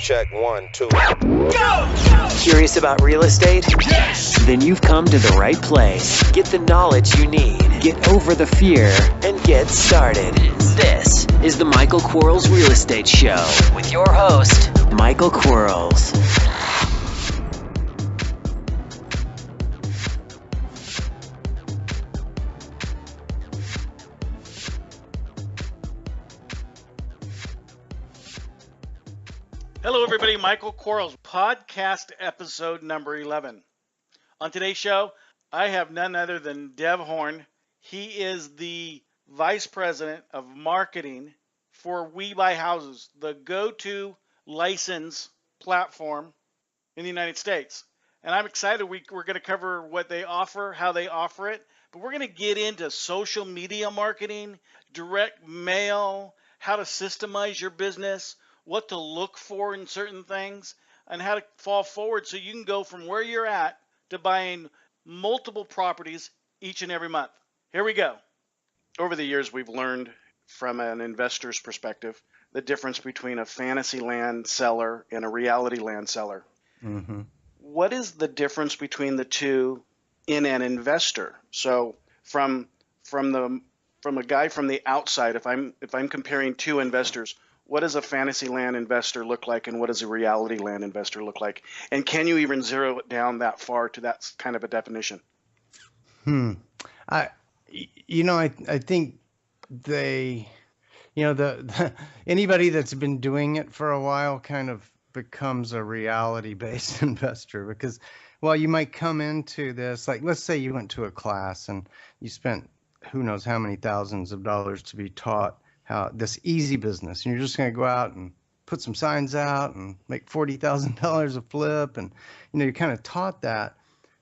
Check 1, 2. Go! Curious about real estate? Yes! Then you've come to the right place. Get the knowledge you need. Get over the fear and get started. This is the Michael Quarles Real Estate Show with your host, Michael Quarles. Hello, everybody. Michael Quarles, podcast episode number 11. On today's show, I have none other than Dev Horn. He is the Vice President of Marketing for We Buy Houses, the go-to license platform in the United States. And I'm excited. We're going to cover what they offer, how they offer it, but we're going to get into social media marketing, direct mail, how to systemize your business, what to look for in certain things, and how to fall forward so you can go from where you're at to buying multiple properties each and every month. Here we go. Over the years, we've learned from an investor's perspective the difference between a fantasy land seller and a reality land seller. Mm-hmm. What is the difference between the two in an investor? So from a guy from the outside, if I'm comparing two investors, what does a fantasy land investor look like and what does a reality land investor look like? And can you even zero it down that far to that kind of a definition? I think they, anybody that's been doing it for a while kind of becomes a reality-based investor because, well, you might come into this, like, let's say you went to a class and you spent who knows how many thousands of dollars to be taught how this easy business, and you're just going to go out and put some signs out and make $40,000 a flip, and you're kind of taught that.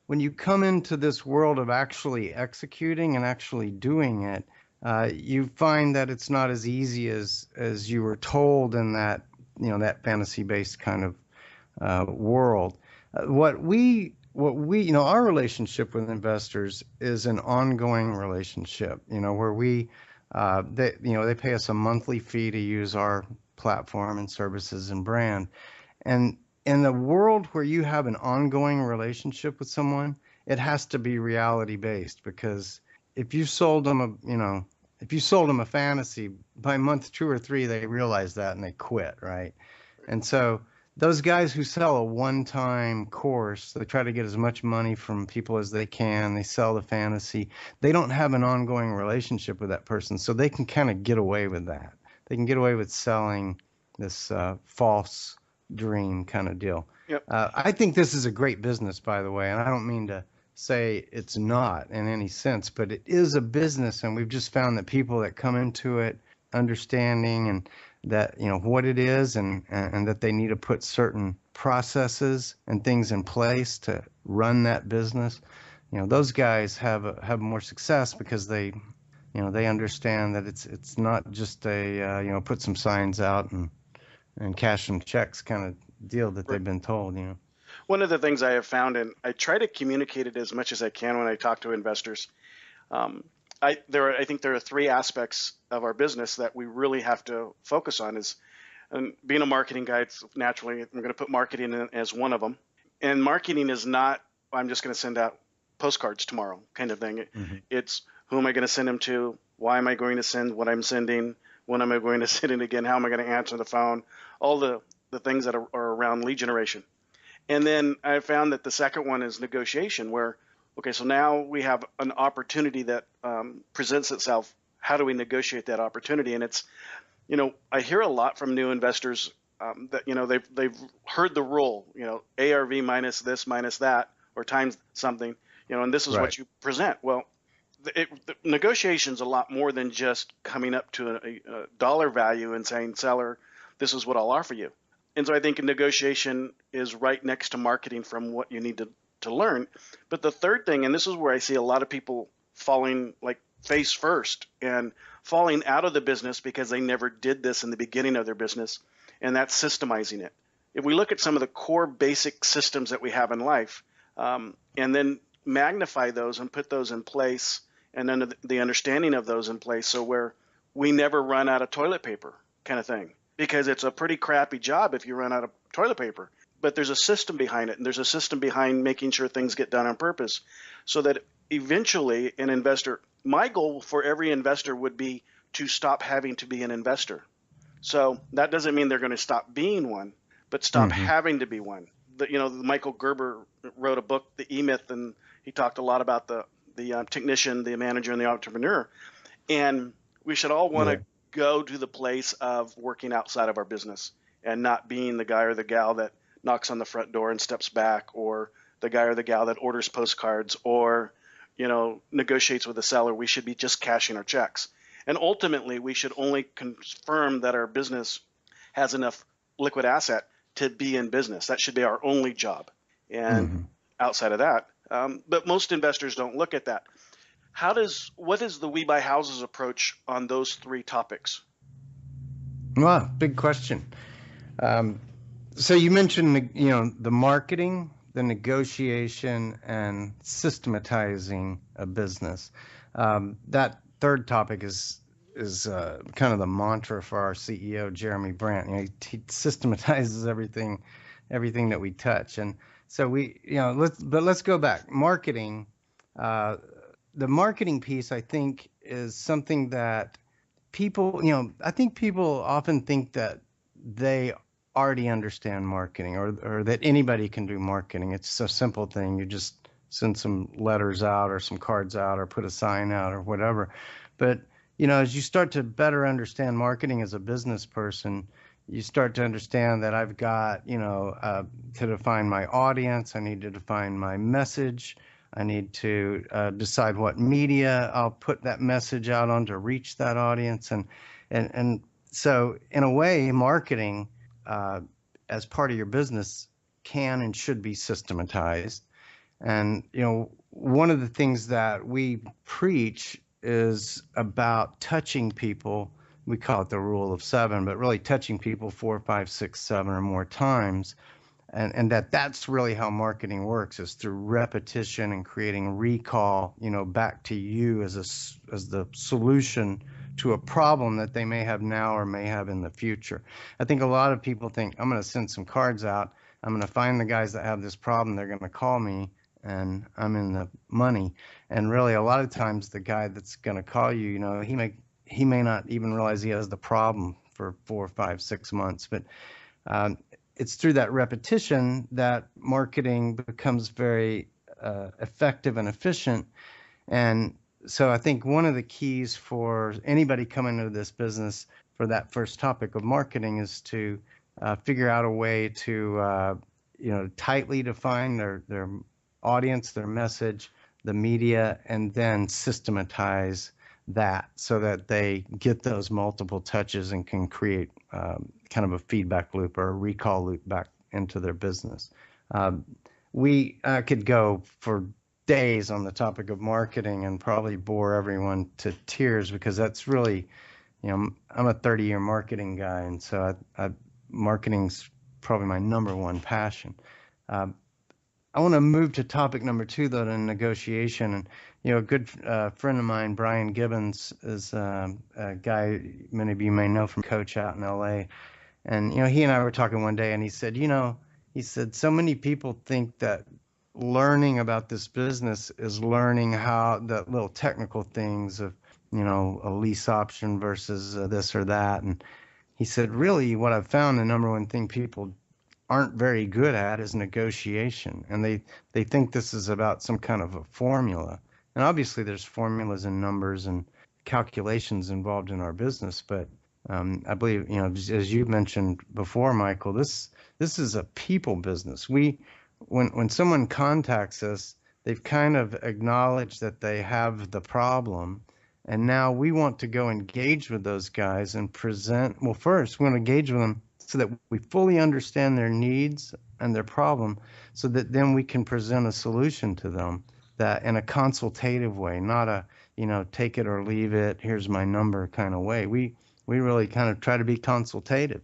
When you come into this world of actually executing and actually doing it, you find that it's not as easy as you were told in that that fantasy-based kind of world. What we our relationship with investors is an ongoing relationship. Where we they pay us a monthly fee to use our platform and services and brand. And in the world where you have an ongoing relationship with someone, it has to be reality based, because if you sold them a fantasy, by month 2 or 3 they realize that and they quit, right? And so those guys who sell a one-time course, they try to get as much money from people as they can. They sell the fantasy. They don't have an ongoing relationship with that person, so they can kind of get away with that. They can get away with selling this false dream kind of deal. Yep. I think this is a great business, by the way, and I don't mean to say it's not in any sense, but it is a business, and we've just found that people that come into it understanding and that what it is and that they need to put certain processes and things in place to run that business. Those guys have more success because they understand that it's not just a put some signs out and cash some checks kind of deal that they've been told. One of the things I have found, and I try to communicate it as much as I can when I talk to investors, I think there are 3 aspects of our business that we really have to focus on. And being a marketing guy, naturally, I'm going to put marketing in as one of them. And marketing is not, I'm just going to send out postcards tomorrow kind of thing. Mm-hmm. It's who am I going to send them to? Why am I going to send what I'm sending? When am I going to send it again? How am I going to answer the phone? All the things that are around lead generation. And then I found that the second one is negotiation, where okay, so now we have an opportunity that presents itself. How do we negotiate that opportunity? And it's, I hear a lot from new investors that, they've heard the rule, ARV minus this, minus that, or times something, and this is what you present. Well, the negotiation's a lot more than just coming up to a dollar value and saying, seller, this is what I'll offer you. And so I think negotiation is right next to marketing from what you need to learn. But the third thing, and this is where I see a lot of people falling like face first and falling out of the business because they never did this in the beginning of their business, and that's systemizing it. If we look at some of the core basic systems that we have in life, and then magnify those and put those in place, and then the understanding of those in place, so where we never run out of toilet paper kind of thing. because it's a pretty crappy job if you run out of toilet paper. But there's a system behind it, and there's a system behind making sure things get done on purpose so that eventually an investor, my goal for every investor would be to stop having to be an investor. So that doesn't mean they're going to stop being one, but stop having to be one. Michael Gerber wrote a book, The E-Myth, and he talked a lot about the technician, the manager, and the entrepreneur. And we should all want to go to the place of working outside of our business and not being the guy or the gal that knocks on the front door and steps back, or the guy or the gal that orders postcards or, negotiates with the seller. We should be just cashing our checks. And ultimately, we should only confirm that our business has enough liquid asset to be in business. That should be our only job. And outside of that, but most investors don't look at that. What is the We Buy Houses approach on those three topics? Wow, big question. So you mentioned the marketing, the negotiation, and systematizing a business. That third topic is kind of the mantra for our CEO, Jeremy Brandt. He systematizes everything that we touch. And so let's go back. Marketing, the marketing piece, I think, is something that people, I think people often think that they already understand marketing, or that anybody can do marketing. It's a simple thing. You just send some letters out or some cards out or put a sign out or whatever. But, as you start to better understand marketing as a business person, you start to understand that I've got, to define my audience, I need to define my message, I need to decide what media I'll put that message out on to reach that audience. And so in a way, marketing as part of your business can and should be systematized. And, one of the things that we preach is about touching people. We call it the rule of 7, but really touching people 4, 5, 6, 7 or more times. And that's really how marketing works, is through repetition and creating recall, back to you as the solution to a problem that they may have now or may have in the future. I think a lot of people think, I'm going to send some cards out, I'm going to find the guys that have this problem, they're going to call me, and I'm in the money. And really, a lot of times, the guy that's going to call you, he may not even realize he has the problem for 4, 5, 6 months. But it's through that repetition that marketing becomes very effective and efficient. And so I think one of the keys for anybody coming into this business for that first topic of marketing is to figure out a way to tightly define their audience, their message, the media, and then systematize that so that they get those multiple touches and can create kind of a feedback loop or a recall loop back into their business. We could go for days on the topic of marketing and probably bore everyone to tears, because that's really, I'm a 30-year marketing guy, and so marketing's probably my number one passion. I want to move to topic number 2, though, in negotiation. And, a good friend of mine, Brian Gibbons, is a guy many of you may know from Coach out in LA. And, he and I were talking one day, and he said, so many people think that learning about this business is learning how the little technical things of, a lease option versus this or that. And he said, really, what I've found, the number one thing people aren't very good at is negotiation. And they think this is about some kind of a formula. And obviously there's formulas and numbers and calculations involved in our business. But I believe, as you mentioned before, Michael, this is a people business. When someone contacts us, they've kind of acknowledged that they have the problem. And now we want to go engage with those guys and present. Well, first, we want to engage with them so that we fully understand their needs and their problem, so that then we can present a solution to them that in a consultative way, not a, take it or leave it, here's my number kind of way. We really kind of try to be consultative.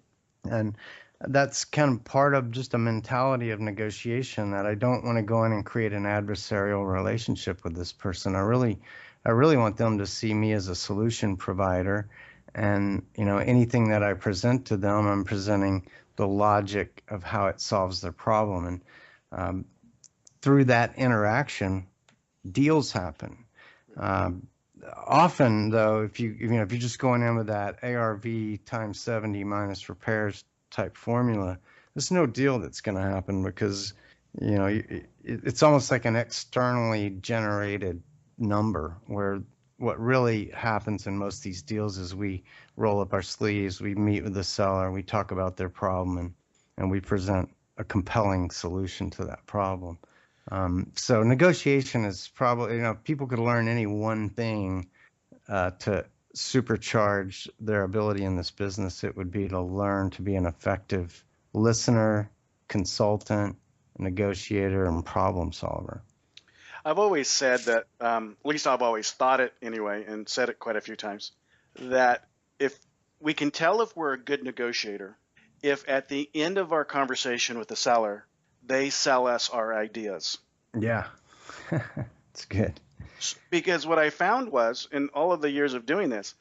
And that's kind of part of just a mentality of negotiation, that I don't want to go in and create an adversarial relationship with this person. I really want them to see me as a solution provider. And, anything that I present to them, I'm presenting the logic of how it solves their problem. And um, through that interaction, deals happen. Um, Often, though, if you're just going in with that ARV times 70 minus repairs type formula, there's no deal that's going to happen because it's almost like an externally generated number where what really happens in most of these deals is we roll up our sleeves, we meet with the seller, we talk about their problem, and we present a compelling solution to that problem. So negotiation is probably, people could learn any one thing to supercharge their ability in this business. It would be to learn to be an effective listener, consultant, negotiator, and problem solver. I've always said that, at least I've always thought it anyway, and said it quite a few times, that if we can tell if we're a good negotiator, if at the end of our conversation with the seller, they sell us our ideas. Yeah, it's good. Because what I found was, in all of the years of doing this,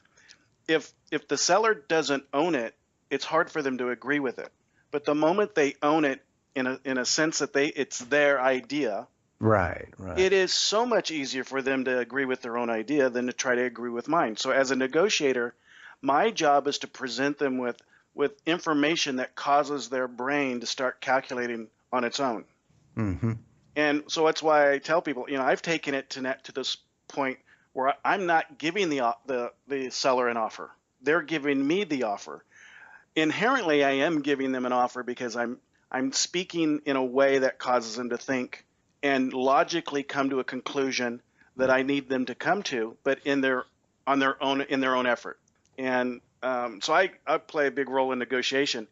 if the seller doesn't own it, it's hard for them to agree with it. But the moment they own it in a sense that it's their idea, right. It is so much easier for them to agree with their own idea than to try to agree with mine. So as a negotiator, my job is to present them with information that causes their brain to start calculating on its own. Mm-hmm. And so that's why I tell people, I've taken it to this point where I'm not giving the seller an offer. They're giving me the offer. Inherently, I am giving them an offer because I'm speaking in a way that causes them to think and logically come to a conclusion that I need them to come to, but in their own effort. And so I play a big role in negotiation.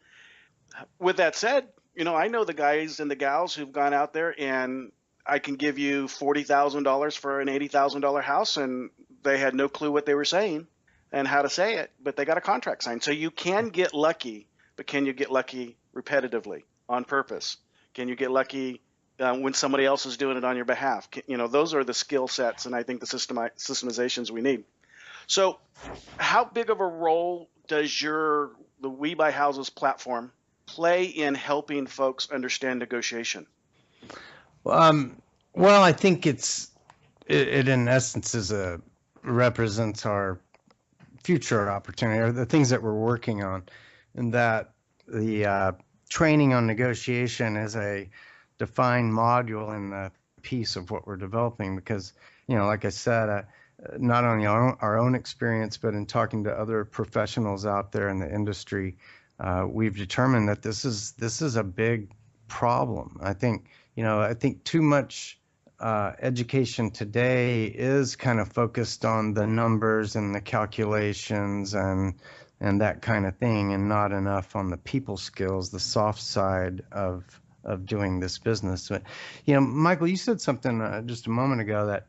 With that said, I know the guys and the gals who've gone out there, and I can give you $40,000 for an $80,000 house, and they had no clue what they were saying and how to say it, but they got a contract signed. So you can get lucky, but can you get lucky repetitively on purpose? Can you get lucky when somebody else is doing it on your behalf? Those are the skill sets, and I think the systemizations we need. So how big of a role does the We Buy Houses platform play in helping folks understand negotiation? Well, I think it in essence represents our future opportunity, or the things that we're working on, and that the training on negotiation is a defined module in the piece of what we're developing. Because, like I said, not only our own experience, but in talking to other professionals out there in the industry, we've determined that this is a big problem. I think too much education today is kind of focused on the numbers and the calculations and that kind of thing, and not enough on the people skills, the soft side of doing this business. But Michael, you said something just a moment ago that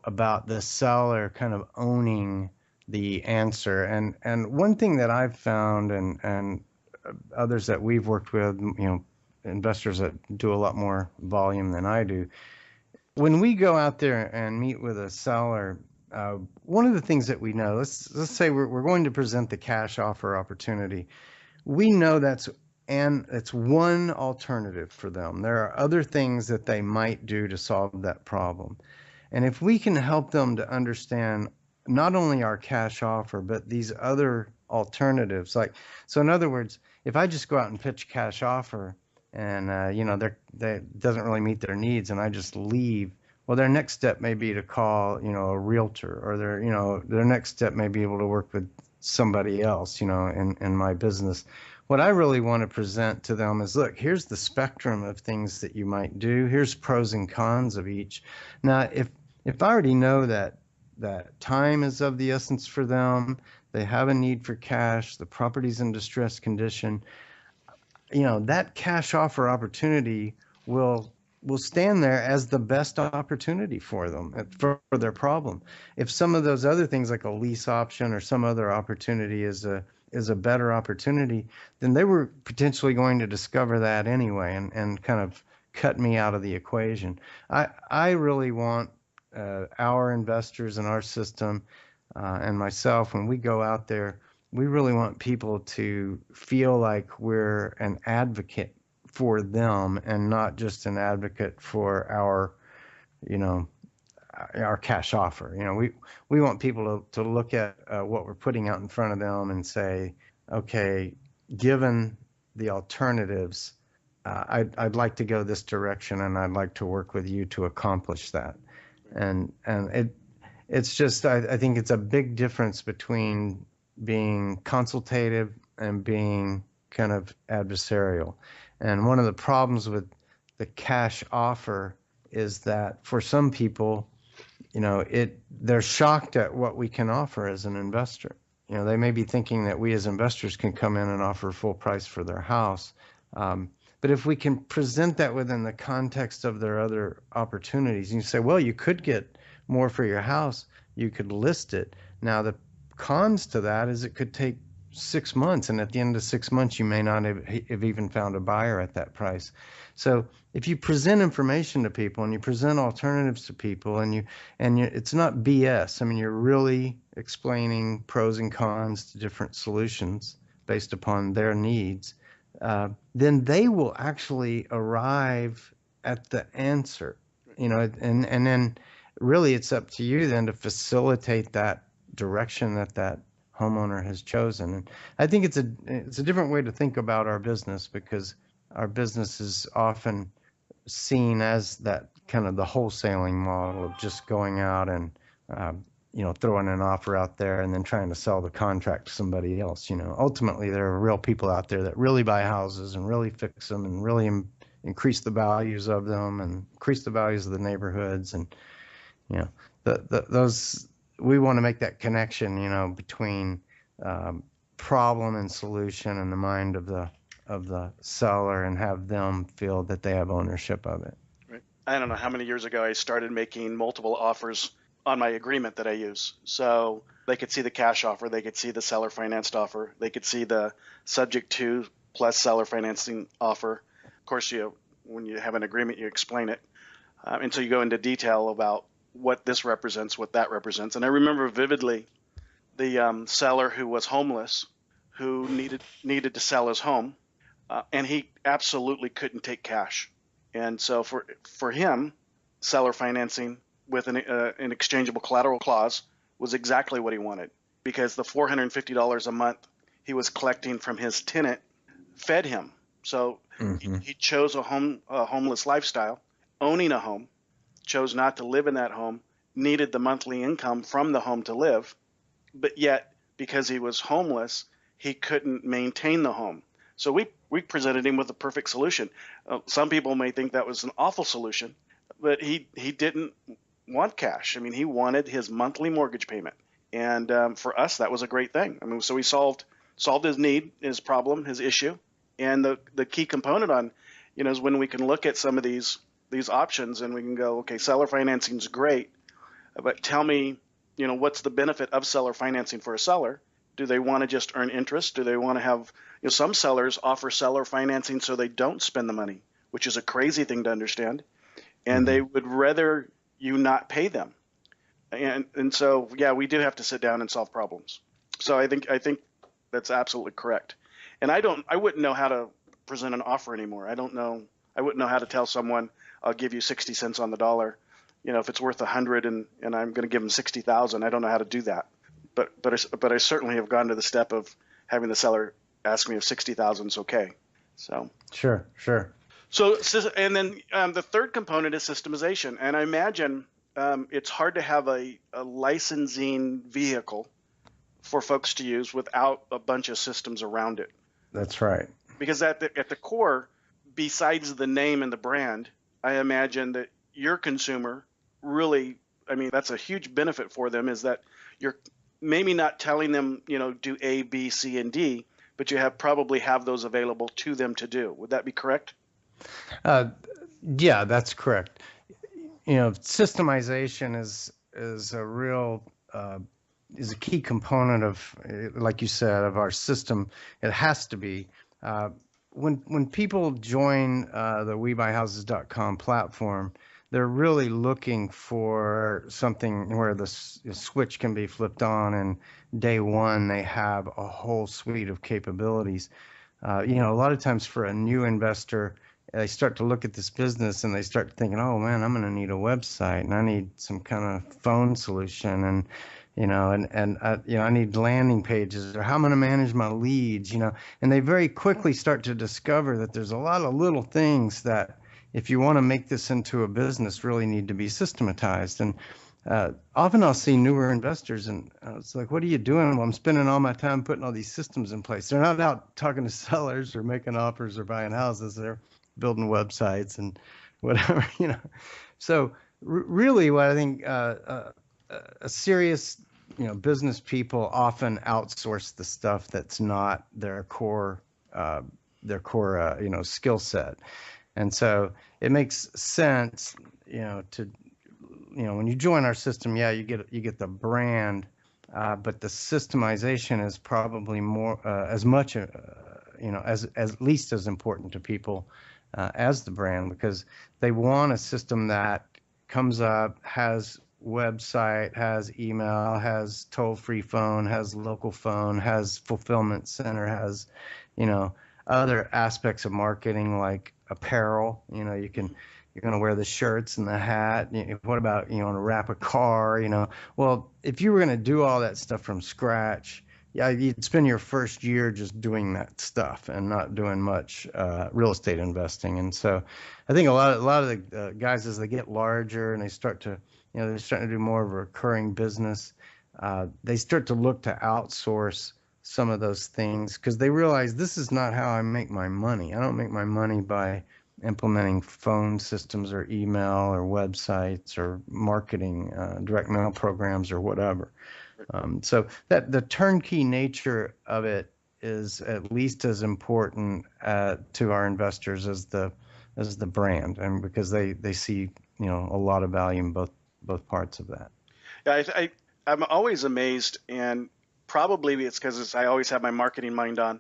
about the seller kind of owning the answer, and one thing that I've found, and others that we've worked with, investors that do a lot more volume than I do, when we go out there and meet with a seller, one of the things that we know, let's say we're going to present the cash offer opportunity. We know it's one alternative for them. There are other things that they might do to solve that problem. And if we can help them to understand not only our cash offer, but these other alternatives, so in other words, if I just go out and pitch a cash offer and, they doesn't really meet their needs and I just leave, well, their next step may be to call, a realtor, or their next step may be able to work with somebody else, in my business. What I really want to present to them is, look, here's the spectrum of things that you might do. Here's pros and cons of each. Now, if I already know that time is of the essence for them, they have a need for cash, the property's in distressed condition, that cash offer opportunity will stand there as the best opportunity for them for their problem. If some of those other things, like a lease option or some other opportunity, is a better opportunity, then they were potentially going to discover that anyway and kind of cut me out of the equation. I really want our investors in our system and myself, when we go out there, we really want people to feel like we're an advocate for them and not just an advocate for you know, our cash offer. We want people to look at what we're putting out in front of them and say, okay, given the alternatives, I'd like to go this direction, and I'd like to work with you to accomplish that. And it's just I think it's a big difference between being consultative and being kind of adversarial. And one of the problems with the cash offer is that for some people, they're shocked at what we can offer as an investor. They may be thinking that we as investors can come in and offer full price for their house. But if we can present that within the context of their other opportunities, and you say, well, you could get more for your house, you could list it. Now, the cons to that is it could take 6 months, and at the end of 6 months, you may not have even found a buyer at that price. So if you present information to people and you present alternatives to people, it's not BS. I mean, you're really explaining pros and cons to different solutions based upon their needs. Then they will actually arrive at the answer, and then really it's up to you then to facilitate that direction that homeowner has chosen. And I think it's a different way to think about our business, because our business is often seen as that kind of the wholesaling model of just going out and throwing an offer out there and then trying to sell the contract to somebody else. Ultimately there are real people out there that really buy houses and really fix them and really increase the values of them and increase the values of the neighborhoods. And those, we want to make that connection, between problem and solution in the mind of the seller, and have them feel that they have ownership of it. Right. I don't know how many years ago I started making multiple offers on my agreement that I use. So they could see the cash offer, they could see the seller financed offer, they could see the subject to plus seller financing offer. Of course, when you have an agreement, you explain it. And so you go into detail about what this represents, what that represents. And I remember vividly the seller who was homeless, who needed to sell his home, and he absolutely couldn't take cash. And so for him, seller financing with an exchangeable collateral clause was exactly what he wanted, because the $450 a month he was collecting from his tenant fed him. So he chose a homeless lifestyle, owning a home, chose not to live in that home, needed the monthly income from the home to live, but yet because he was homeless, he couldn't maintain the home. So we presented him with the perfect solution. Some people may think that was an awful solution, but he didn't want cash. I mean, he wanted his monthly mortgage payment. And for us, that was a great thing. I mean, so we solved his need, his problem, his issue. And the key component on, is when we can look at some of these options and we can go, okay, seller financing is great, but tell me, what's the benefit of seller financing for a seller? Do they want to just earn interest? Do they want to have, some sellers offer seller financing so they don't spend the money, which is a crazy thing to understand. And they would rather you not pay them. And so, yeah, we do have to sit down and solve problems. So I think that's absolutely correct. And I wouldn't know how to present an offer anymore. I wouldn't know how to tell someone, I'll give you 60 cents on the dollar. If it's worth 100 and I'm going to give them 60,000, I don't know how to do that. But I certainly have gone to the step of having the seller ask me if 60,000 is okay. So Sure. So, and then the third component is systemization. And I imagine it's hard to have a licensing vehicle for folks to use without a bunch of systems around it. That's right. Because at the core, besides the name and the brand, I imagine that your consumer really, that's a huge benefit for them, is that you're maybe not telling them, do A, B, C, and D, but you probably have those available to them to do. Would that be correct? Yeah, that's correct. Systemization is a real is a key component of, like you said, of our system. It has to be. When people join the WeBuyHouses.com platform, they're really looking for something where the switch can be flipped on, and day one they have a whole suite of capabilities. A lot of times for a new investor, they start to look at this business and they start thinking, oh man, I'm going to need a website and I need some kind of phone solution and I need landing pages, or how I'm going to manage my leads, and they very quickly start to discover that there's a lot of little things that, if you want to make this into a business, really need to be systematized. And often I'll see newer investors and it's like, what are you doing? Well, I'm spending all my time putting all these systems in place. They're not out talking to sellers or making offers or buying houses. They're building websites and whatever, So really what I think a serious, business people often outsource the stuff that's not their core skill set. And so it makes sense, to, when you join our system, yeah, you get the brand, but the systemization is probably more, as much, as at least as important to people as the brand, because they want a system that comes up, has website, has email, has toll-free phone, has local phone, has fulfillment center, has, other aspects of marketing like apparel. You're going to wear the shirts and the hat. What about, to wrap a car, Well, if you were going to do all that stuff from scratch, yeah, you'd spend your first year just doing that stuff and not doing much real estate investing. And so I think a lot of the guys, as they get larger and they start to, they're starting to do more of a recurring business, they start to look to outsource some of those things because they realize this is not how I make my money. I don't make my money by implementing phone systems or email or websites or marketing, direct mail programs or whatever. So that the turnkey nature of it is at least as important to our investors as the brand, and because they see a lot of value in both parts of that. Yeah, I'm always amazed, and probably it's because I always have my marketing mind on.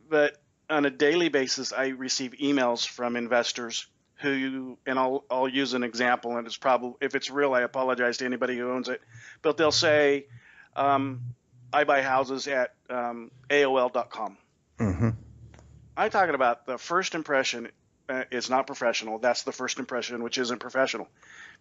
But on a daily basis, I receive emails from investors who, and I'll use an example, and it's probably, if it's real, I apologize to anybody who owns it, but they'll say, I buy houses at AOL.com. Mm-hmm. I'm talking about the first impression is not professional. That's the first impression, which isn't professional.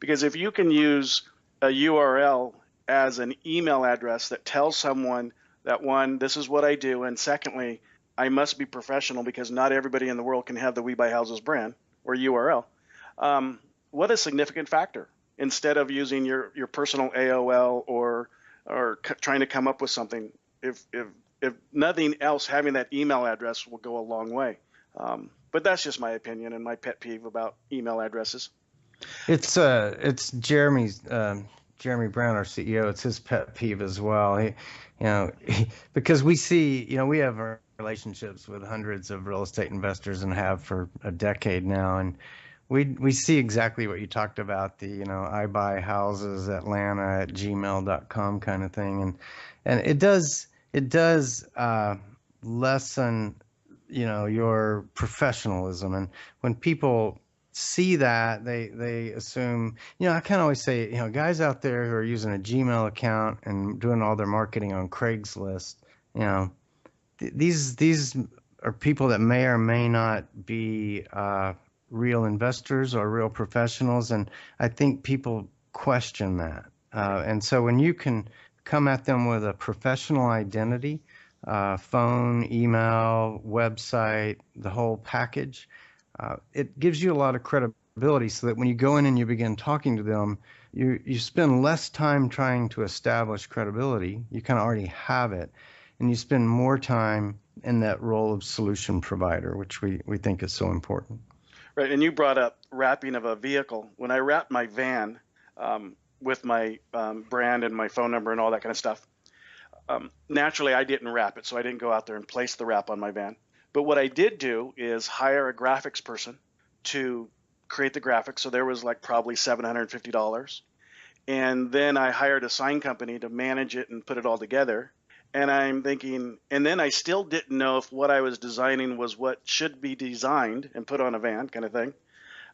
Because if you can use a URL as an email address that tells someone that, one, this is what I do, and secondly, I must be professional because not everybody in the world can have the We Buy Houses brand or URL. What a significant factor. Instead of using your personal AOL or trying to come up with something, if nothing else, having that email address will go a long way. But that's just my opinion and my pet peeve about email addresses. It's Jeremy Brown, our CEO. It's his pet peeve as well. Because we see, we have our relationships with hundreds of real estate investors and have for a decade now, and we see exactly what you talked about, the I buy houses Atlanta at gmail.com kind of thing, and it does lessen your professionalism. And when people see that, they assume, I kind of always say, guys out there who are using a Gmail account and doing all their marketing on Craigslist, these are people that may or may not be real investors or real professionals, and I think people question that. And so when you can come at them with a professional identity, phone, email, website, the whole package, it gives you a lot of credibility, so that when you go in and you begin talking to them, you spend less time trying to establish credibility. You kind of already have it, and you spend more time in that role of solution provider, which we think is so important. Right, and you brought up wrapping of a vehicle. When I wrapped my van with my brand and my phone number and all that kind of stuff, naturally I didn't wrap it, so I didn't go out there and place the wrap on my van. But what I did do is hire a graphics person to create the graphics. So there was like probably $750. And then I hired a sign company to manage it and put it all together. And I'm thinking, and then I still didn't know if what I was designing was what should be designed and put on a van kind of thing.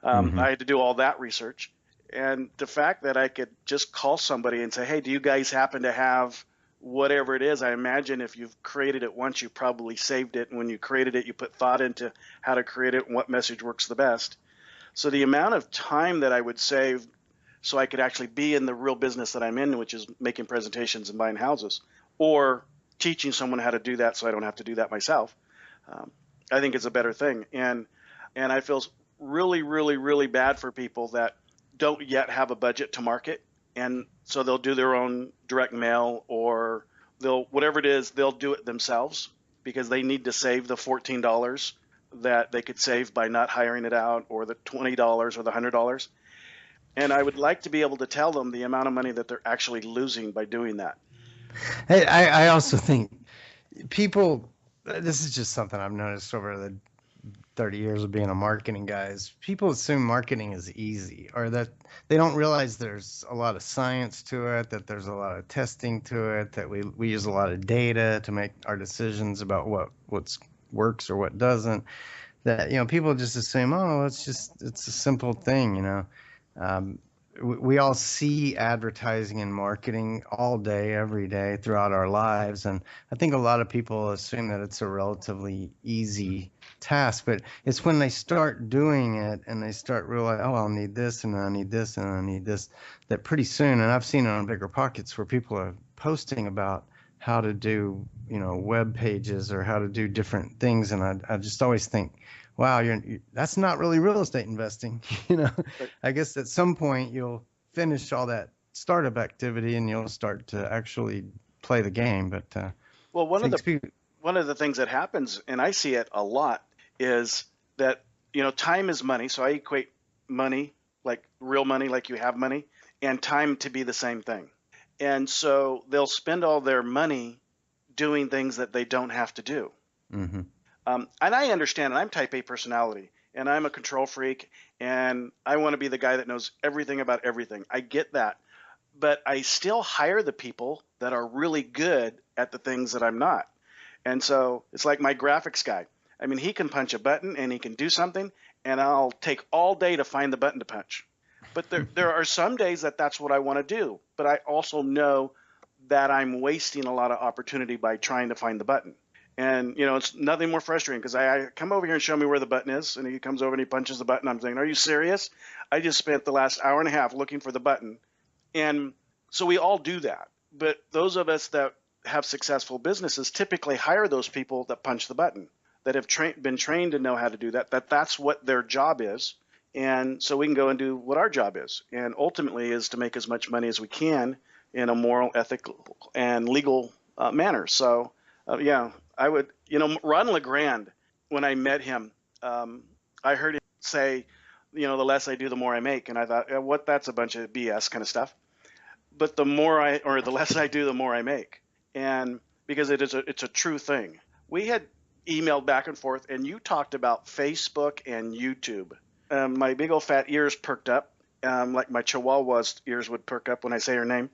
Mm-hmm. I had to do all that research. And the fact that I could just call somebody and say, hey, do you guys happen to have whatever it is? I imagine if you've created it once, you probably saved it. And when you created it, you put thought into how to create it and what message works the best. So the amount of time that I would save so I could actually be in the real business that I'm in, which is making presentations and buying houses, or teaching someone how to do that so I don't have to do that myself, I think it's a better thing. And I feel really, really, really bad for people that don't yet have a budget to market, and so they'll do their own direct mail, or they'll, whatever it is, they'll do it themselves because they need to save the $14 that they could save by not hiring it out, or the $20 or the $100. And I would like to be able to tell them the amount of money that they're actually losing by doing that. Hey, I also think people, this is just something I've noticed over the 30 years of being a marketing guy, is people assume marketing is easy, or that they don't realize there's a lot of science to it, that there's a lot of testing to it, that we use a lot of data to make our decisions about what works or what doesn't. That, people just assume, oh, it's a simple thing, we all see advertising and marketing all day, every day throughout our lives. And I think a lot of people assume that it's a relatively easy task, but it's when they start doing it and they start realizing, oh, I'll need this and I need this and I need this, that pretty soon, and I've seen it on Bigger Pockets where people are posting about how to do, web pages or how to do different things. And I just always think, wow, that's not really real estate investing. I guess at some point you'll finish all that startup activity and you'll start to actually play the game. But well, one of the things that happens, and I see it a lot, is that time is money. So I equate money, like real money, like you have money, and time to be the same thing. And so they'll spend all their money doing things that they don't have to do. Mm-hmm. And I understand, and I'm type A personality, and I'm a control freak, and I want to be the guy that knows everything about everything. I get that. But I still hire the people that are really good at the things that I'm not. And so it's like my graphics guy. I mean, he can punch a button and he can do something, and I'll take all day to find the button to punch. But there are some days that that's what I want to do. But I also know that I'm wasting a lot of opportunity by trying to find the button. And, it's nothing more frustrating because I come over here and show me where the button is, and he comes over and he punches the button. I'm thinking, are you serious? I just spent the last hour and a half looking for the button. And so we all do that. But those of us that have successful businesses typically hire those people that punch the button, that have been trained to know how to do that, that's what their job is. And so we can go and do what our job is. And ultimately is to make as much money as we can in a moral, ethical, and legal manner. So, yeah. I would, Ron LeGrand, when I met him, I heard him say, the less I do, the more I make. And I thought, that's a bunch of BS kind of stuff. But the less I do, the more I make. And because it's a true thing. We had emailed back and forth, and you talked about Facebook and YouTube. My big old fat ears perked up, like my Chihuahua's ears would perk up when I say her name.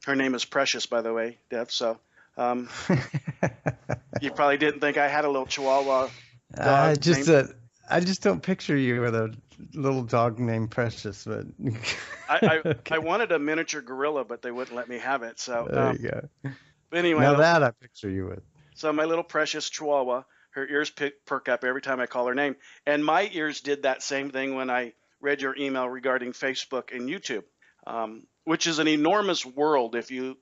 Her name is Precious, by the way, Dev. So you probably didn't think I had a little Chihuahua dog. I just don't picture you with a little dog named Precious. But I wanted a miniature gorilla, but they wouldn't let me have it. So there you go. But anyway, now that I picture you with. So my little Precious Chihuahua, her ears perk up every time I call her name, and my ears did that same thing when I read your email regarding Facebook and YouTube, which is an enormous world. If you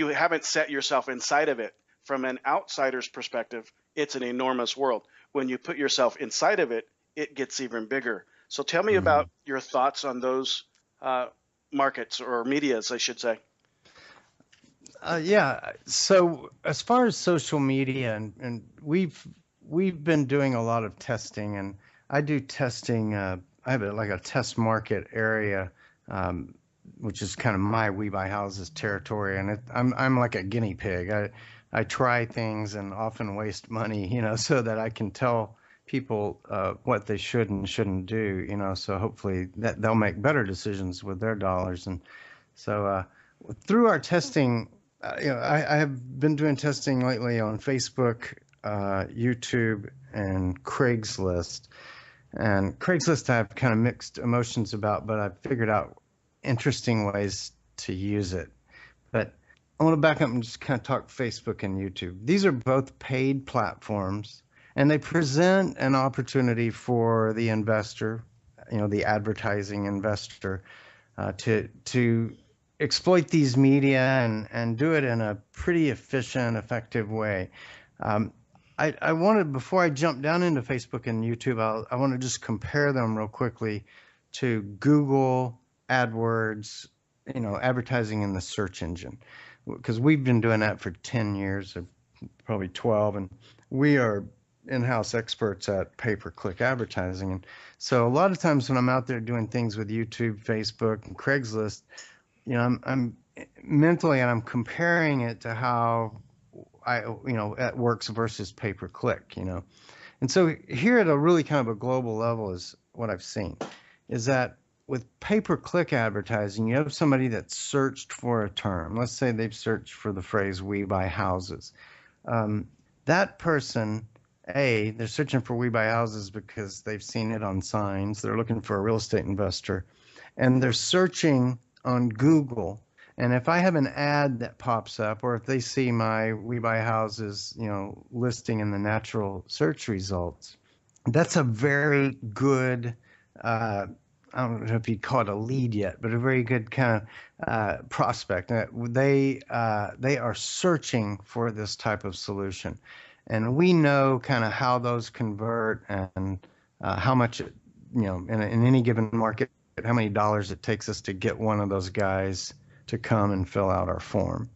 haven't set yourself inside of it from an outsider's perspective, it's an enormous world. When you put yourself inside of it, it gets even bigger. So tell me about your thoughts on those markets, or medias, I should say. Yeah. So as far as social media, and we've been doing a lot of testing, and I do testing. I have a test market area, which is kind of my We Buy Houses territory, and I'm like a guinea pig. I try things and often waste money, so that I can tell people what they should and shouldn't do, so hopefully that they'll make better decisions with their dollars. And so through our testing, I have been doing testing lately on Facebook, YouTube, and Craigslist. And Craigslist I have kind of mixed emotions about, but I've figured out interesting ways to use it. But I want to back up and just kind of talk Facebook and YouTube. These are both paid platforms, and they present an opportunity for the investor, the advertising investor, to exploit these media and do it in a pretty efficient, effective way. I wanted, before I jump down into Facebook and YouTube, I want to just compare them real quickly to Google AdWords, advertising in the search engine, because we've been doing that for 10 years, or probably 12, and we are in-house experts at pay-per-click advertising. And so a lot of times when I'm out there doing things with YouTube, Facebook, and Craigslist, I'm mentally, and I'm comparing it to how it works versus pay-per-click, And so here at a really kind of a global level is what I've seen, is that with pay-per-click advertising, you have somebody that searched for a term. Let's say they've searched for the phrase "we buy houses." That person, they're searching for "we buy houses" because they've seen it on signs. They're looking for a real estate investor, and they're searching on Google. And if I have an ad that pops up, or if they see my "we buy houses," listing in the natural search results, that's a very good, I don't know if you'd call it a lead yet, but a very good kind of prospect. They are searching for this type of solution, and we know kind of how those convert and how much, in any given market, how many dollars it takes us to get one of those guys to come and fill out our form.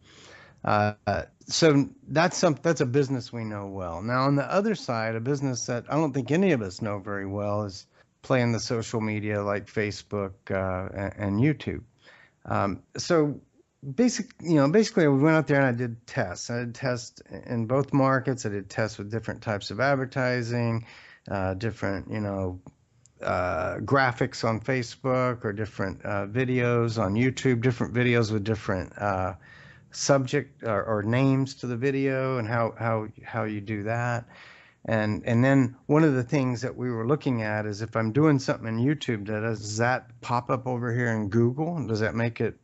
So that's a business we know well. Now, on the other side, a business that I don't think any of us know very well is playing the social media like Facebook and YouTube. So basically, we went out there and I did tests. I did tests in both markets. I did tests with different types of advertising, different, graphics on Facebook, or different videos on YouTube, different videos with different subject or names to the video, and how you do that. And then one of the things that we were looking at is, if I'm doing something in YouTube, does that pop up over here in Google? Does that make it,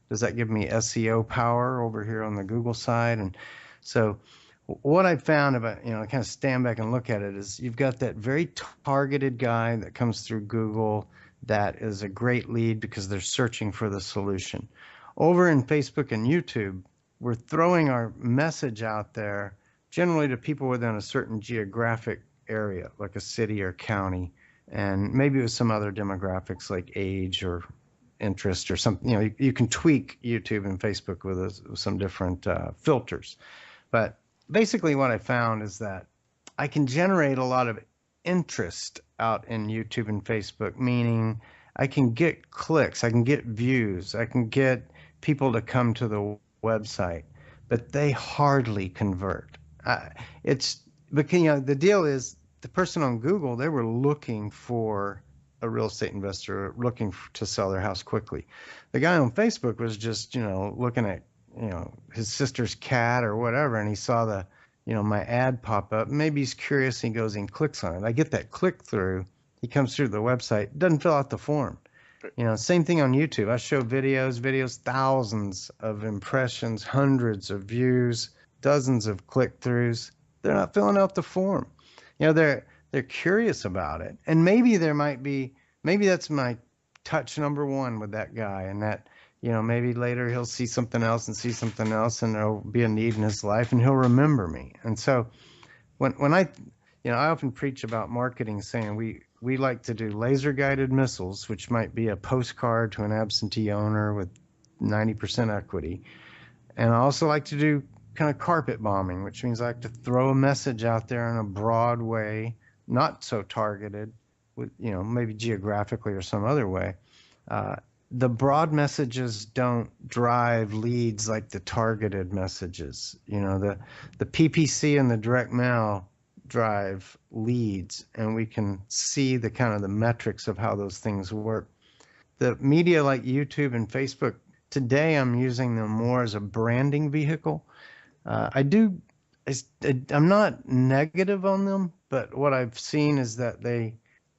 does that give me SEO power over here on the Google side? And so what I found about, I kind of stand back and look at it, is you've got that very targeted guy that comes through Google that is a great lead because they're searching for the solution. Over in Facebook and YouTube, we're throwing our message out there generally to people within a certain geographic area, like a city or county, and maybe with some other demographics like age or interest or something. You can tweak YouTube and Facebook with some different filters. But basically what I found is that I can generate a lot of interest out in YouTube and Facebook, meaning I can get clicks, I can get views, I can get people to come to the website, but they hardly convert. It's because, the deal is, the person on Google, they were looking for a real estate investor, looking to sell their house quickly. The guy on Facebook was just, looking at, his sister's cat or whatever, and he saw my ad pop up. Maybe he's curious, and he goes and clicks on it. I get that click through. He comes through the website, doesn't fill out the form. Same thing on YouTube. I show videos, thousands of impressions, hundreds of views, dozens of click-throughs. They're not filling out the form. They're curious about it. And maybe that's my touch number one with that guy, and that, maybe later he'll see something else, and there'll be a need in his life, and he'll remember me. And so when I often preach about marketing, saying we like to do laser guided missiles, which might be a postcard to an absentee owner with 90% equity. And I also like to do kind of carpet bombing, which means I like to throw a message out there in a broad way, not so targeted, with maybe geographically or some other way. The broad messages don't drive leads like the targeted messages. The PPC and the direct mail drive leads, and we can see the kind of the metrics of how those things work. The media like YouTube and Facebook, today I'm using them more as a branding vehicle. I'm not negative on them, but what I've seen is that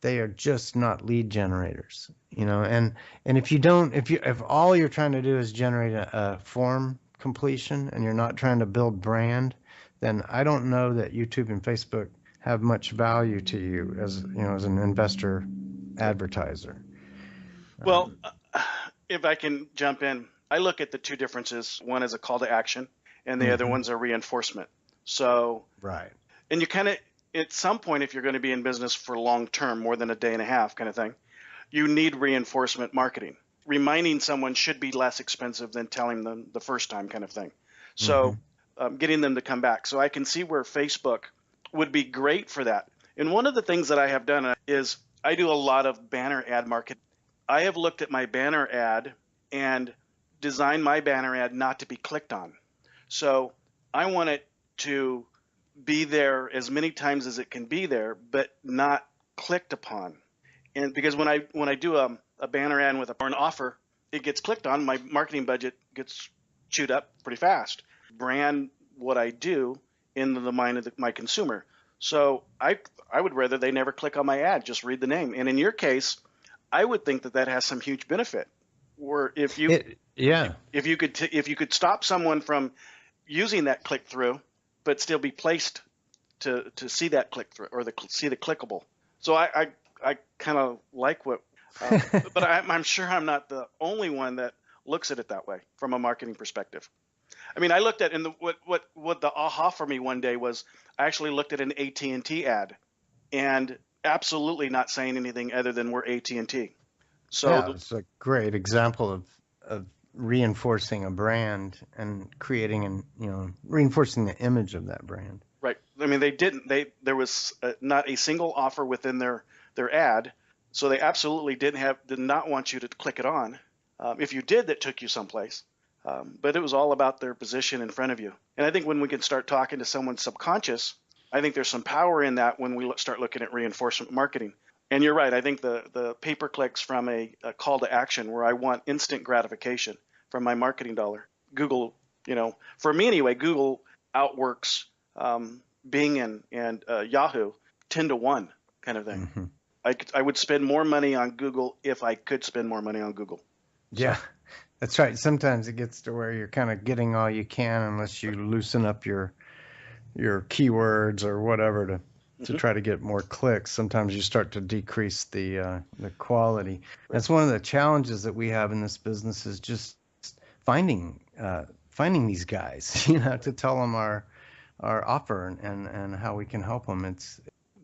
they are just not lead generators, and if all you're trying to do is generate a form completion and you're not trying to build brand, then I don't know that YouTube and Facebook have much value to you as an investor advertiser. Well, if I can jump in, I look at the two differences. One is a call to action, and the other one's a reinforcement. So, Right. and you kind of, at some point, if you're going to be in business for long term, more than a day and a half kind of thing, you need reinforcement marketing. Reminding someone should be less expensive than telling them the first time kind of thing. So, getting them to come back. So I can see where Facebook would be great for that. And one of the things that I have done is I do a lot of banner ad marketing. I have looked at my banner ad and designed my banner ad not to be clicked on. So I want it to be there as many times as it can be there, but not clicked upon. And because when I do a banner ad with or an offer, it gets clicked on, my marketing budget gets chewed up pretty fast. Brand what I do into the mind of my consumer. So I would rather they never click on my ad, just read the name. And in your case, I would think that has some huge benefit. Where if you could stop someone from using that click through, but still be placed to see that click through or see the clickable. So I kind of like what, but I'm sure I'm not the only one that looks at it that way from a marketing perspective. I mean, I looked at what the aha for me one day was. I actually looked at an AT&T ad, and absolutely not saying anything other than we're AT&T. So yeah, it's a great example of reinforcing a brand and creating reinforcing the image of that brand. Right. I mean, there was not a single offer within their ad, so they absolutely did not want you to click it on. If you did, that took you someplace. But it was all about their position in front of you. And I think when we can start talking to someone's subconscious, I think there's some power in that when we start looking at reinforcement marketing. And you're right. I think the pay-per-clicks from a call to action where I want instant gratification from my marketing dollar. Google, for me anyway, Google outworks Bing and Yahoo 10-1 kind of thing. Mm-hmm. I would spend more money on Google if I could spend more money on Google. Yeah, that's right. Sometimes it gets to where you're kind of getting all you can unless you loosen up your keywords or whatever to try to get more clicks. Sometimes you start to decrease the quality. That's one of the challenges that we have in this business is just finding these guys, to tell them our offer and how we can help them.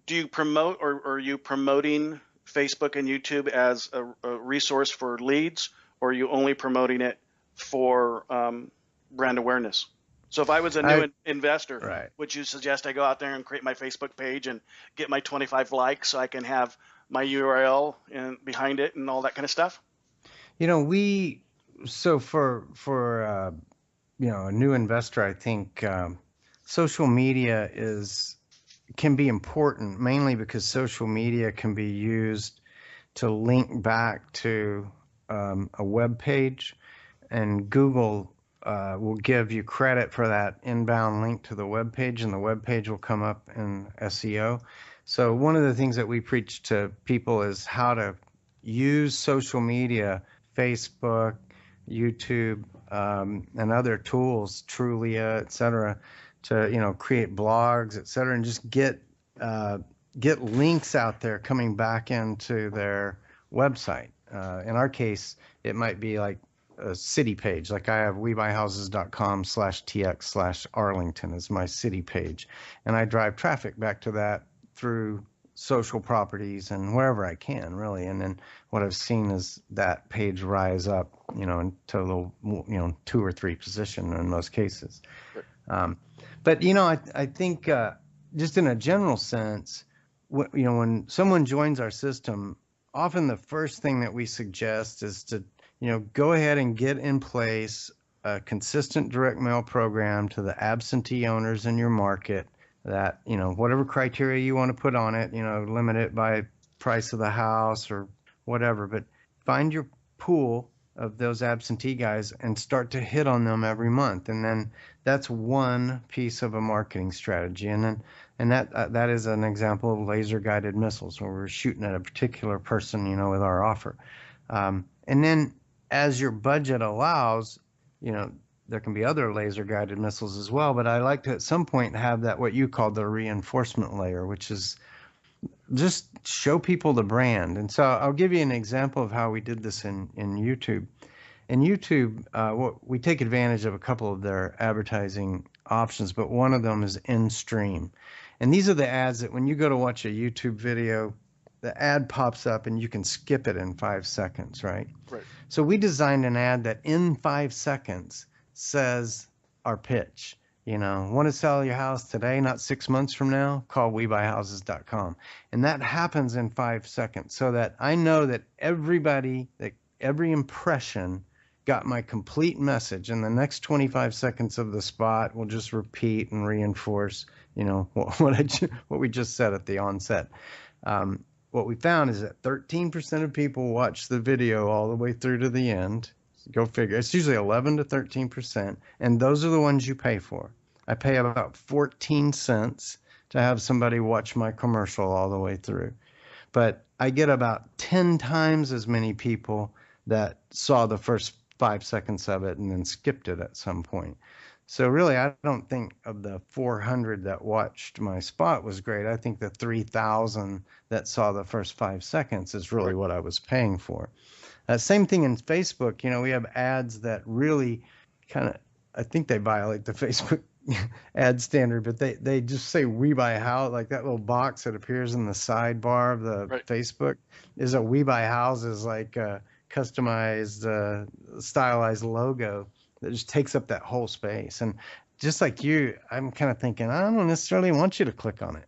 Do you promote or are you promoting Facebook and YouTube as a resource for leads, or are you only promoting it for brand awareness? So if I was a new investor, right, would you suggest I go out there and create my Facebook page and get my 25 likes so I can have my URL and behind it and all that kind of stuff? So for a new investor, I think social media can be important, mainly because social media can be used to link back to a web page, and Google will give you credit for that inbound link to the web page, and the web page will come up in SEO. So one of the things that we preach to people is how to use social media, Facebook, YouTube, and other tools, Trulia, et cetera, to create blogs, et cetera, and just get links out there coming back into their website. In our case, it might be like a city page. Like I have webuyhouses.com/tx/Arlington is my city page, and I drive traffic back to that through social properties and wherever I can, really. And then what I've seen is that page rise up, into the 2 or 3 position in most cases. But I think just in a general sense, when someone joins our system, often the first thing that we suggest is to go ahead and get in place a consistent direct mail program to the absentee owners in your market that, whatever criteria you want to put on it, limit it by price of the house or whatever, but find your pool of those absentee guys and start to hit on them every month. And then that's one piece of a marketing strategy. And that is an example of laser guided missiles where we're shooting at a particular person, with our offer. And then as your budget allows, there can be other laser guided missiles as well, but I like to at some point have that what you call the reinforcement layer, which is just show people the brand. And so I'll give you an example of how we did this in YouTube. In YouTube, we take advantage of a couple of their advertising options, but one of them is in stream. And these are the ads that when you go to watch a YouTube video, the ad pops up and you can skip it in 5 seconds, right? Right. So we designed an ad that in 5 seconds says our pitch. Want to sell your house today, not 6 months from now? Call WeBuyHouses.com. And that happens in 5 seconds so that I know that every impression got my complete message. And the next 25 seconds of the spot will just repeat and reinforce, what we just said at the onset. What we found is that 13% of people watch the video all the way through to the end. Go figure. It's usually 11 to 13%, and those are the ones you pay for. I pay about 14 cents to have somebody watch my commercial all the way through. But I get about 10 times as many people that saw the first 5 seconds of it and then skipped it at some point. So really, I don't think of the 400 that watched my spot was great. I think the 3,000 that saw the first 5 seconds is really what I was paying for. Same thing in Facebook. We have ads that really I think they violate the Facebook ad standard, but they just say "We Buy House," like that little box that appears in the sidebar of the Facebook is a "We Buy Houses," like a customized, stylized logo that just takes up that whole space. And just like you, I'm kind of thinking, I don't necessarily want you to click on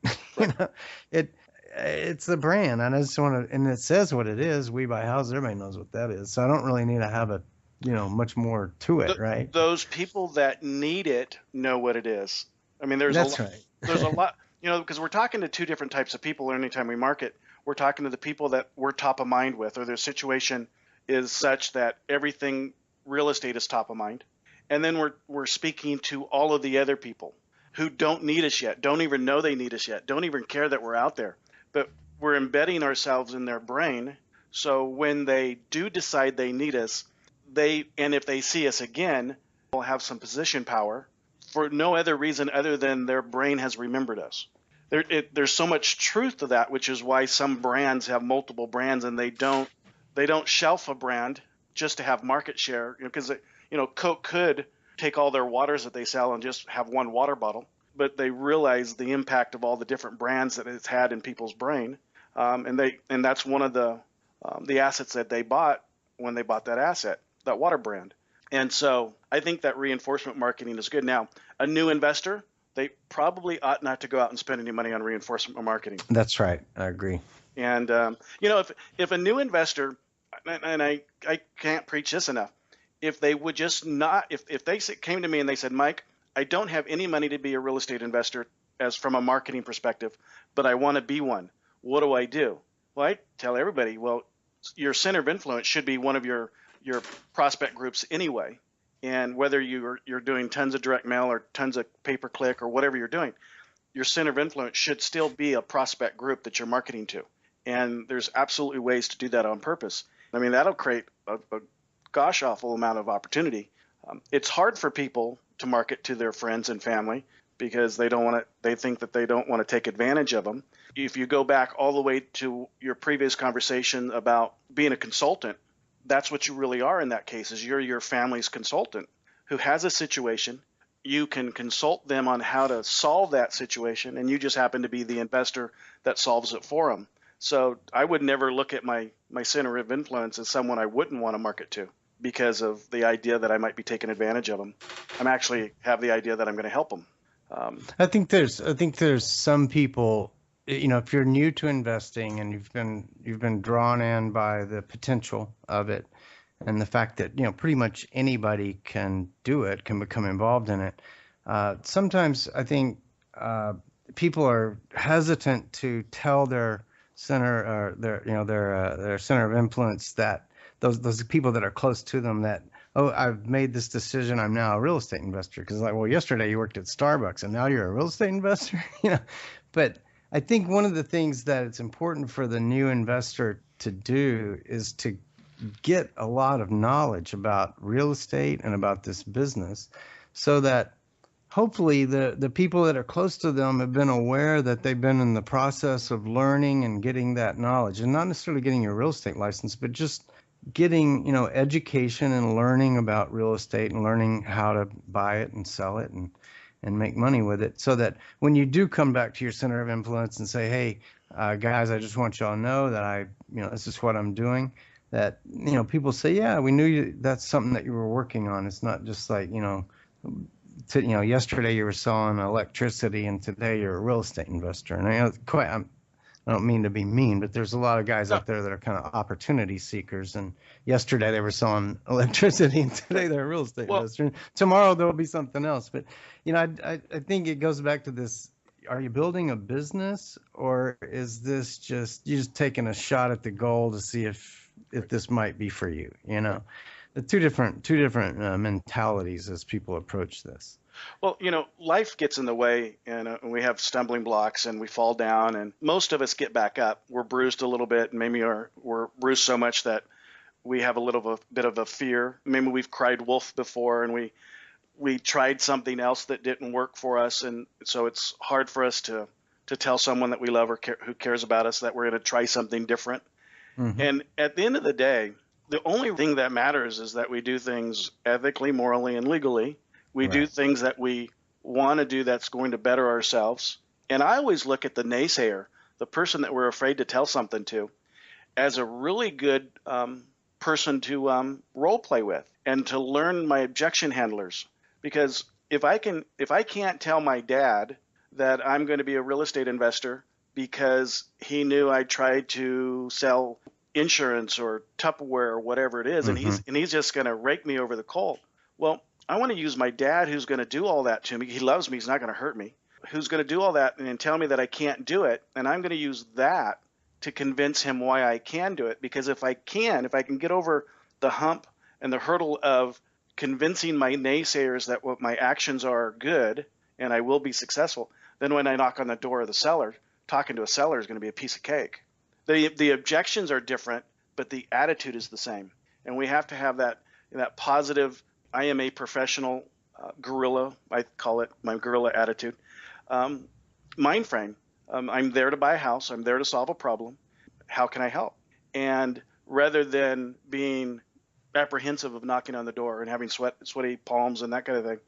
it. It's the brand, and I just want to, and it says what it is. We Buy Houses. Everybody knows what that is. So I don't really need to have a, much more to it, right? Those people that need it know what it is. I mean, there's a lot, because we're talking to two different types of people. Anytime we market, we're talking to the people that we're top of mind with, or their situation is such that everything real estate is top of mind, and then we're speaking to all of the other people who don't need us yet, don't even know they need us yet, don't even care that we're out there. But we're embedding ourselves in their brain. So when they do decide they need us, and if they see us again, we'll have some position power for no other reason other than their brain has remembered us. There's so much truth to that, which is why some brands have multiple brands, and they don't shelf a brand just to have market share. Because Coke could take all their waters that they sell and just have one water bottle. But they realize the impact of all the different brands that it's had in people's brain, and that's one of the assets that they bought when they bought that asset, that water brand. And so I think that reinforcement marketing is good. Now, a new investor, they probably ought not to go out and spend any money on reinforcement marketing. That's right. I agree. And if a new investor, and I can't preach this enough, if they would just not, if they came to me and they said, Mike, I don't have any money to be a real estate investor as from a marketing perspective, but I want to be one. What do I do? Well, I tell everybody, well, your center of influence should be one of your prospect groups anyway. And whether you're doing tons of direct mail or tons of pay-per-click or whatever you're doing, your center of influence should still be a prospect group that you're marketing to. And there's absolutely ways to do that on purpose. I mean, that'll create a gosh awful amount of opportunity. It's hard for people to market to their friends and family because they think that they don't want to take advantage of them. If you go back all the way to your previous conversation about being a consultant, that's what you really are in that case, is you're your family's consultant who has a situation. You can consult them on how to solve that situation, and you just happen to be the investor that solves it for them. So I would never look at my center of influence as someone I wouldn't want to market to because of the idea that I might be taking advantage of them. I'm actually have the idea that I'm going to help them. I think there's some people, if you're new to investing and you've been drawn in by the potential of it and the fact that, pretty much anybody can do it, can become involved in it. Sometimes I think people are hesitant to tell their center or their center of influence that those people that are close to them that, oh, I've made this decision, I'm now a real estate investor. Because like, well, yesterday you worked at Starbucks and now you're a real estate investor. But I think one of the things that it's important for the new investor to do is to get a lot of knowledge about real estate and about this business, so that hopefully the people that are close to them have been aware that they've been in the process of learning and getting that knowledge, and not necessarily getting your real estate license, but just getting, education and learning about real estate and learning how to buy it and sell it and make money with it, so that when you do come back to your center of influence and say, hey, guys, I just want y'all to know that this is what I'm doing, that, people say, yeah, we knew that's something that you were working on. It's not just like, yesterday you were selling electricity and today you're a real estate investor. And I don't mean to be mean, but there's a lot of guys out there that are kind of opportunity seekers. And yesterday they were selling electricity and today they're a real estate investor. Tomorrow there'll be something else. But, I think it goes back to this. Are you building a business, or is this just, you're just taking a shot at the goal to see if this might be for you? The two different mentalities as people approach this. Well, life gets in the way, and we have stumbling blocks, and we fall down, and most of us get back up. We're bruised a little bit, and maybe we're bruised so much that we have a bit of a fear. Maybe we've cried wolf before, and we tried something else that didn't work for us, and so it's hard for us to tell someone that we love or who cares about us that we're going to try something different. Mm-hmm. And at the end of the day, the only thing that matters is that we do things ethically, morally, and legally. We do things that we want to do that's going to better ourselves. And I always look at the naysayer, the person that we're afraid to tell something to, as a really good person to role play with and to learn my objection handlers. Because if I can't tell my dad that I'm going to be a real estate investor because he knew I tried to sell insurance or Tupperware or whatever it is, mm-hmm. and he's just going to rake me over the coal. Well, I want to use my dad, who's going to do all that to me. He loves me. He's not going to hurt me. Who's going to do all that and tell me that I can't do it. And I'm going to use that to convince him why I can do it. Because if I can get over the hump and the hurdle of convincing my naysayers that what my actions are good and I will be successful, then when I knock on the door of the seller, talking to a seller is going to be a piece of cake. The objections are different, but the attitude is the same. And we have to have that positive, I am a professional guerrilla, I call it my guerrilla attitude, mind frame. I'm there to buy a house. I'm there to solve a problem. How can I help? And rather than being apprehensive of knocking on the door and having sweaty palms and that kind of thing,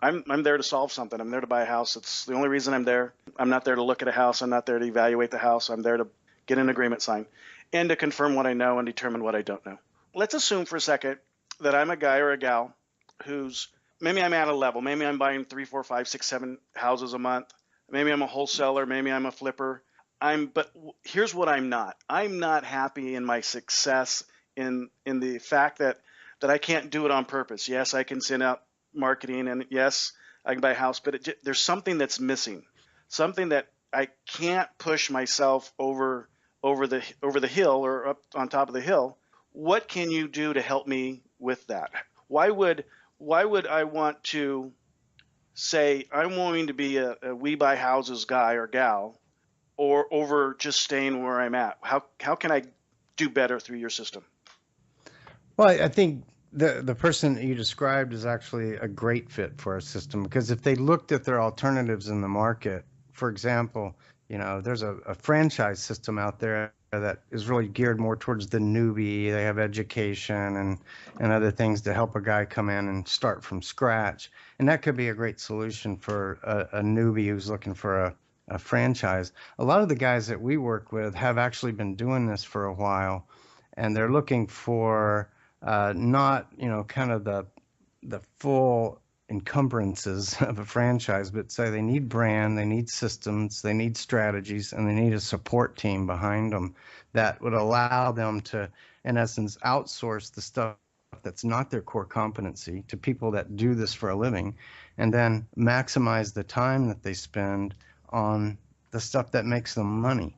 I'm there to solve something. I'm there to buy a house. It's the only reason I'm there. I'm not there to look at a house. I'm not there to evaluate the house. I'm there to get an agreement signed and to confirm what I know and determine what I don't know. Let's assume for a second that I'm a guy or a gal who's, maybe I'm at a level. Maybe I'm buying 3, 4, 5, 6, 7 houses a month. Maybe I'm a wholesaler. Maybe I'm a flipper. But here's what I'm not. I'm not happy in my success in the fact that I can't do it on purpose. Yes, I can send out marketing, and yes, I can buy a house, but there's something that's missing. Something that I can't push myself over the hill or up on top of the hill. What can you do to help me with that? Why would I want to say I'm willing to be a we buy houses guy or gal, or over just staying where I'm at? How can I do better through your system? Well, I think the person that you described is actually a great fit for our system, because if they looked at their alternatives in the market, for example, there's a franchise system out there that is really geared more towards the newbie. They have education and other things to help a guy come in and start from scratch. And that could be a great solution for a newbie who's looking for a franchise. A lot of the guys that we work with have actually been doing this for a while, and they're looking for not, kind of the full encumbrances of a franchise, but say they need brand, they need systems, they need strategies, and they need a support team behind them that would allow them to, in essence, outsource the stuff that's not their core competency to people that do this for a living, and then maximize the time that they spend on the stuff that makes them money.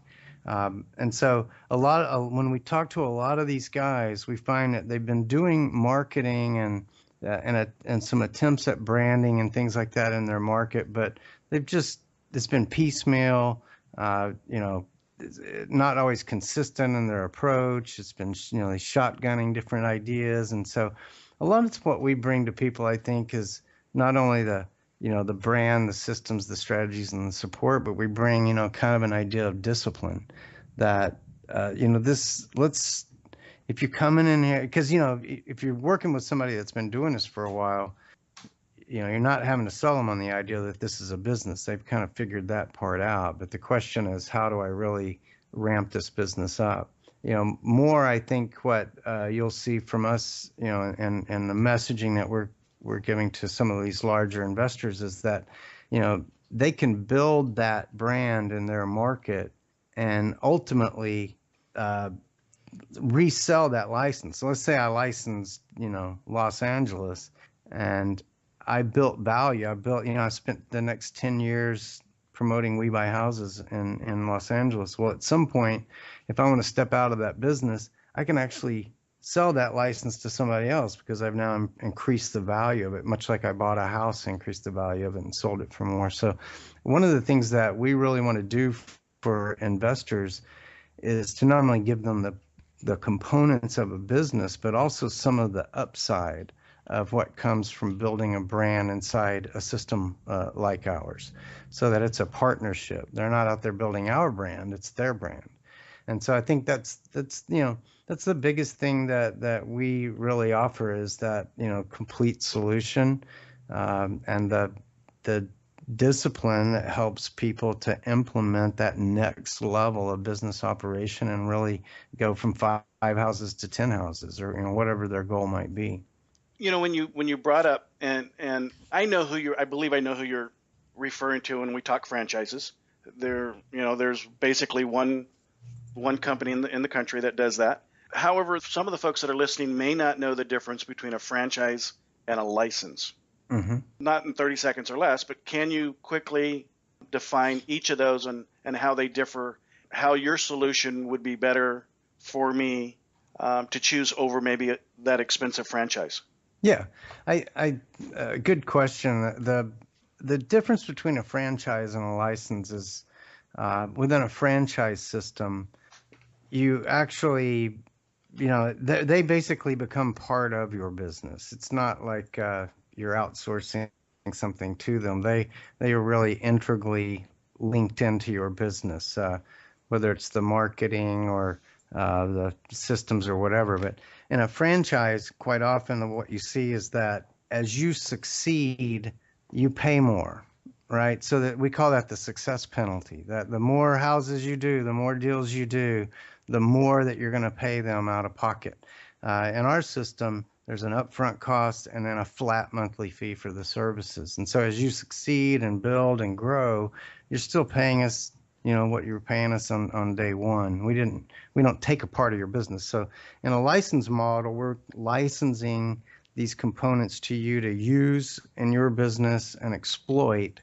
And so when we talk to a lot of these guys, we find that they've been doing marketing and some attempts at branding and things like that in their market, but it's been piecemeal, not always consistent in their approach. It's been, they shotgunning different ideas. And so a lot of what we bring to people, I think, is not only the brand, the systems, the strategies, and the support, but we bring, kind of an idea of discipline that, if you're coming in here, because, if you're working with somebody that's been doing this for a while, you're not having to sell them on the idea that this is a business. They've kind of figured that part out. But the question is, how do I really ramp this business up? More, I think what you'll see from us, and the messaging that we're giving to some of these larger investors is that, they can build that brand in their market and ultimately resell that license. So let's say I licensed, Los Angeles, and I built value. I spent the next 10 years promoting We Buy Houses in Los Angeles. Well, at some point, if I want to step out of that business, I can actually sell that license to somebody else because I've now increased the value of it, much like I bought a house, increased the value of it, and sold it for more. So one of the things that we really want to do for investors is to not only give them the components of a business, but also some of the upside of what comes from building a brand inside a system like ours, so that it's a partnership. They're not out there building our brand, it's their brand. And so I think that's the biggest thing that we really offer is that, complete solution, and the discipline that helps people to implement that next level of business operation and really go from 5 houses to 10 houses, or whatever their goal might be. When you brought up, and I believe I know who you're referring to when we talk franchises. There's basically one company in the country that does that. However, some of the folks that are listening may not know the difference between a franchise and a license. Mm-hmm. Not in 30 seconds or less, but can you quickly define each of those and how they differ, how your solution would be better for me to choose over maybe that expensive franchise? Yeah, good question. The difference between a franchise and a license is within a franchise system, you actually, they basically become part of your business. It's not like you're outsourcing something to them. They are really integrally linked into your business, whether it's the marketing or the systems or whatever. But in a franchise, quite often what you see is that as you succeed, you pay more, right? So that we call that the success penalty, that the more houses you do, the more deals you do, the more that you're going to pay them out of pocket. In our system, there's an upfront cost and then a flat monthly fee for the services. And so as you succeed and build and grow, you're still paying us, what you were paying us on day one. We don't take a part of your business. So in a license model, we're licensing these components to you to use in your business and exploit,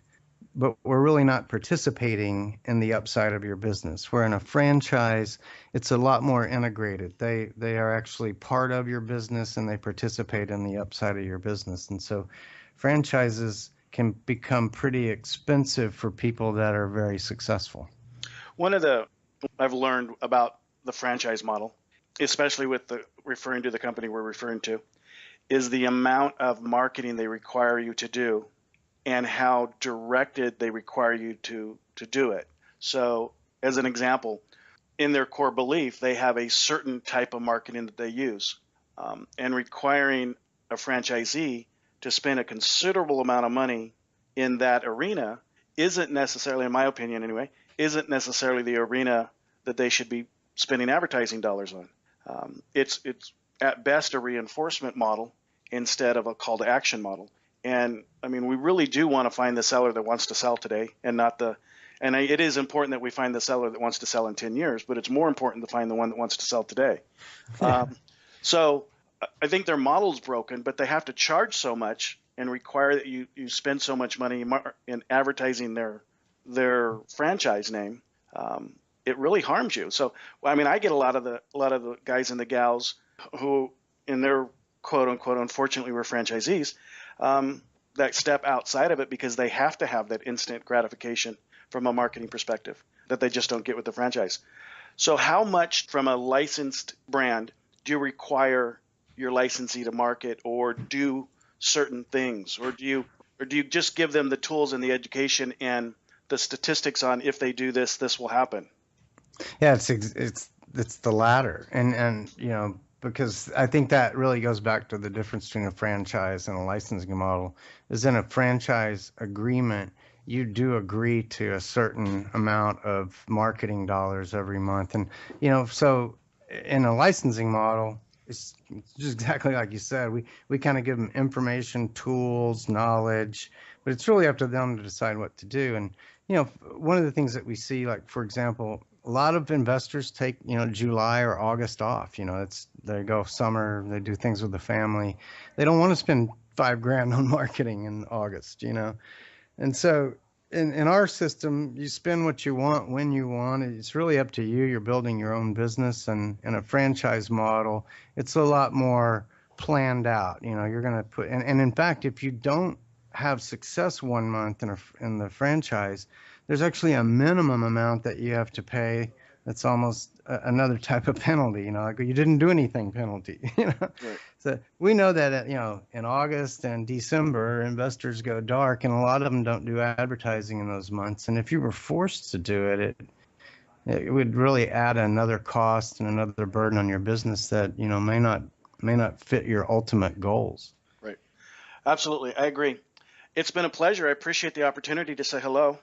but we're really not participating in the upside of your business. Where in a franchise, it's a lot more integrated. They are actually part of your business and they participate in the upside of your business. And so franchises can become pretty expensive for people that are very successful. I've learned about the franchise model, especially with referring to the company we're referring to, is the amount of marketing they require you to do and how directed they require you to do it. So as an example, in their core belief, they have a certain type of marketing that they use, and requiring a franchisee to spend a considerable amount of money in that arena isn't necessarily, in my opinion anyway, isn't necessarily the arena that they should be spending advertising dollars on. It's at best a reinforcement model instead of a call to action model. And I mean, we really do want to find the seller that wants to sell today, and it is important that we find the seller that wants to sell in 10 years, but it's more important to find the one that wants to sell today. Yeah. So I think their model's broken, but they have to charge so much and require that you spend so much money in advertising their franchise name. it really harms you. So, I mean, I get a lot of the guys and the gals who, in their quote unquote, unfortunately, were franchisees, that step outside of it because they have to have that instant gratification from a marketing perspective that they just don't get with the franchise. So, how much from a licensed brand do you require your licensee to market or do certain things, or do you just give them the tools and the education and the statistics on if they do this, this will happen? Yeah, it's the latter, and because I think that really goes back to the difference between a franchise and a licensing model. Is in a franchise agreement, you do agree to a certain amount of marketing dollars every month, and so in a licensing model, it's just exactly like you said. We kind of give them information, tools, knowledge, but it's really up to them to decide what to do. And one of the things that we see, like for example, a lot of investors take July or August off. They go summer, they do things with the family. They don't want to spend $5,000 on marketing in August. And so in our system, you spend what you want when you want. It's really up to you. You're building your own business, and in a franchise model, it's a lot more planned out. You're going to put, and in fact, if you don't have success one month in the franchise, there's actually a minimum amount that you have to pay. That's almost another type of penalty, like you didn't do anything penalty. Right. So we know that in August and December, investors go dark, and a lot of them don't do advertising in those months. And if you were forced to do it, it would really add another cost and another burden on your business that may not fit your ultimate goals. Right. Absolutely, I agree. It's been a pleasure. I appreciate the opportunity to say hello.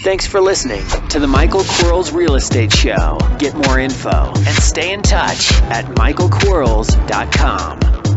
Thanks for listening to the Michael Quarles Real Estate Show. Get more info and stay in touch at michaelquarles.com.